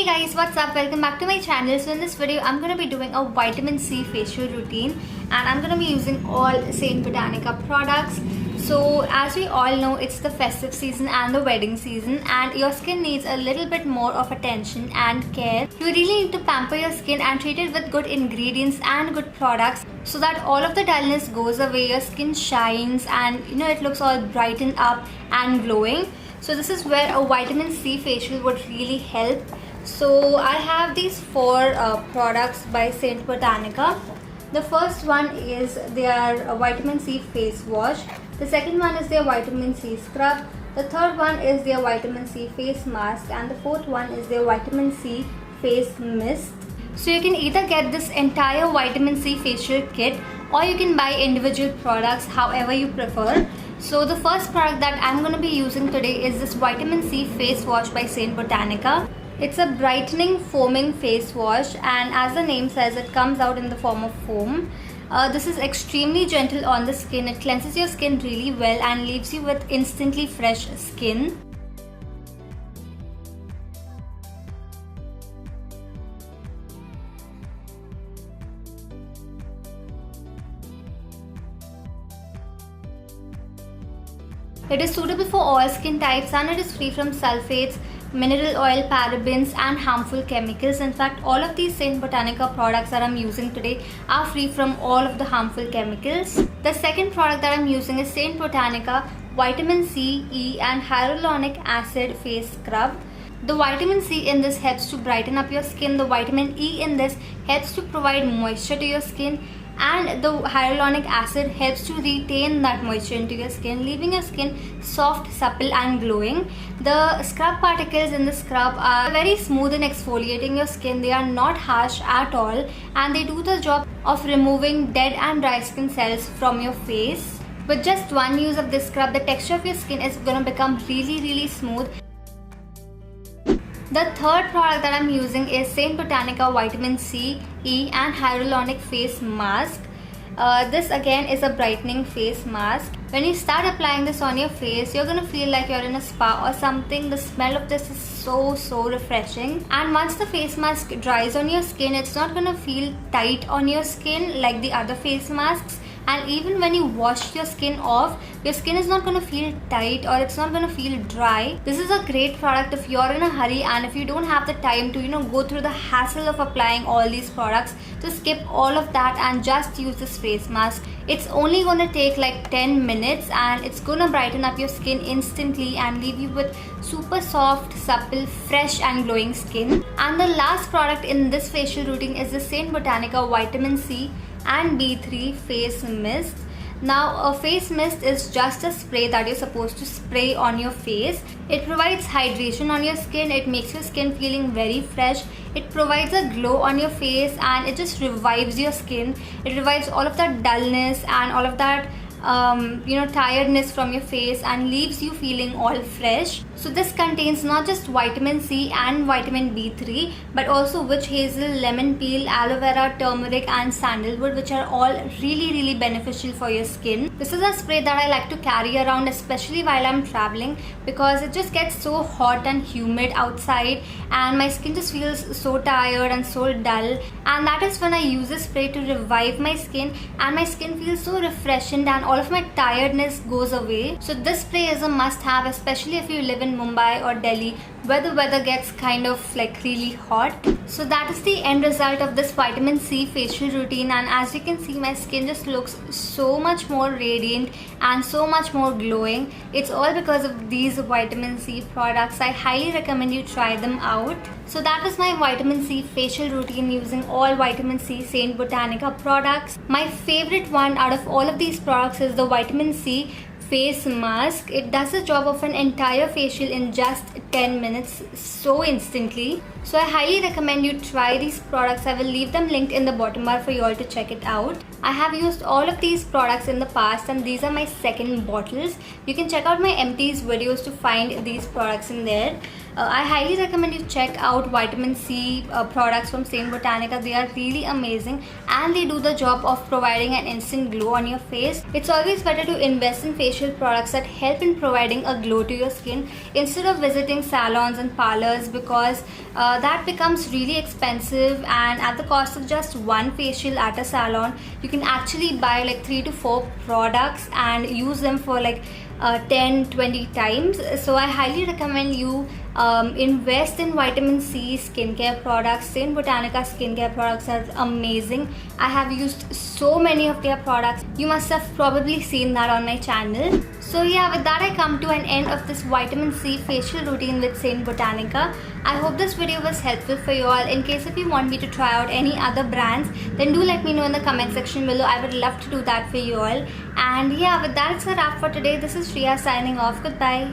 Hey guys, what's up? Welcome back to my channel. So in this video I'm going to be doing a vitamin C facial routine and I'm going to be using all St.Botanica products. So as we all know, it's the festive season and the wedding season and your skin needs a little bit more of attention and care. You really need to pamper your skin and treat it with good ingredients and good products so that all of the dullness goes away, your skin shines and it looks all brightened up and glowing. So this is where a vitamin C facial would really help. So I have these four products by St.Botanica. The first one is their vitamin C face wash. The second one is their vitamin C scrub. The third one is their vitamin C face mask. And the fourth one is their vitamin C face mist. So you can either get this entire vitamin C facial kit or you can buy individual products however you prefer. So the first product that I'm going to be using today is this vitamin C face wash by St.Botanica. It's a brightening foaming face wash and as the name says, it comes out in the form of foam. This is extremely gentle on the skin. It cleanses your skin really well and leaves you with instantly fresh skin. It is suitable for all skin types and it is free from sulfates, mineral oil, parabens and harmful chemicals. In fact, all of these St.Botanica products that I'm using today are free from all of the harmful chemicals. The second product that I'm using is St.Botanica Vitamin C, E and Hyaluronic Acid Face Scrub. The vitamin C in this helps to brighten up your skin. The vitamin E in this helps to provide moisture to your skin. And the hyaluronic acid helps to retain that moisture into your skin, leaving your skin soft, supple and glowing. The scrub particles in the scrub are very smooth in exfoliating your skin. They are not harsh at all and they do the job of removing dead and dry skin cells from your face. With just one use of this scrub, the texture of your skin is going to become really smooth. The third product that I'm using is St.Botanica Vitamin C, E and Hyaluronic Face Mask. This again is a brightening face mask. When you start applying this on your face, you're gonna feel like you're in a spa or something. The smell of this is so refreshing. And once the face mask dries on your skin, it's not gonna feel tight on your skin like the other face masks. And even when you wash your skin off, your skin is not going to feel tight or it's not going to feel dry. This is a great product if you're in a hurry and if you don't have the time to go through the hassle of applying all these products. Just skip all of that and just use this face mask. It's only going to take like 10 minutes and it's going to brighten up your skin instantly and leave you with super soft, supple, fresh and glowing skin. And the last product in this facial routine is the St.Botanica Vitamin C and B3 face mist. Now a face mist is just a spray that you're supposed to spray on your face. It provides hydration on your skin, it makes your skin feeling very fresh, it provides a glow on your face and it just revives your skin. It revives all of that dullness and all of that tiredness from your face and leaves you feeling all fresh. So this contains not just vitamin C and vitamin B3 but also witch hazel, lemon peel, aloe vera, turmeric and sandalwood, which are all really beneficial for your skin. This is a spray that I like to carry around, especially while I'm traveling, because it just gets so hot and humid outside and my skin just feels so tired and so dull, and that is when I use this spray to revive my skin and my skin feels so refreshing and all of my tiredness goes away. So this spray is a must have, especially if you live in Mumbai or Delhi where the weather gets kind of like really hot. So that is the end result of this vitamin C facial routine, and as you can see, my skin just looks so much more radiant and so much more glowing. It's all because of these vitamin C products. I highly recommend you try them out. So that was my vitamin C facial routine using all vitamin C St.Botanica products. My favorite one out of all of these products is the vitamin C face mask. It does the job of an entire facial in just 10 minutes, so instantly. So I highly recommend you try these products. I will leave them linked in the bottom bar for you all to check it out. I have used all of these products in the past and these are my second bottles. You can check out my empties videos to find these products in there. I highly recommend you check out vitamin C products from St.Botanica. They are really amazing and they do the job of providing an instant glow on your face. It's always better to invest in facial products that help in providing a glow to your skin instead of visiting salons and parlors, because that becomes really expensive, and at the cost of just one facial at a salon you can actually buy like 3 to 4 products and use them for like 10-20 times. So I highly recommend you invest in vitamin C skincare products. St.Botanica skincare products are amazing. I have used so many of their products. You must have probably seen that on my channel. So yeah, with that I come to an end of this vitamin C facial routine with St.Botanica. I hope this video was helpful for you all. In case if you want me to try out any other brands, then do let me know in the comment section below. I would love to do that for you all. And yeah, with that it's a wrap for today. This is Riya signing off. Goodbye.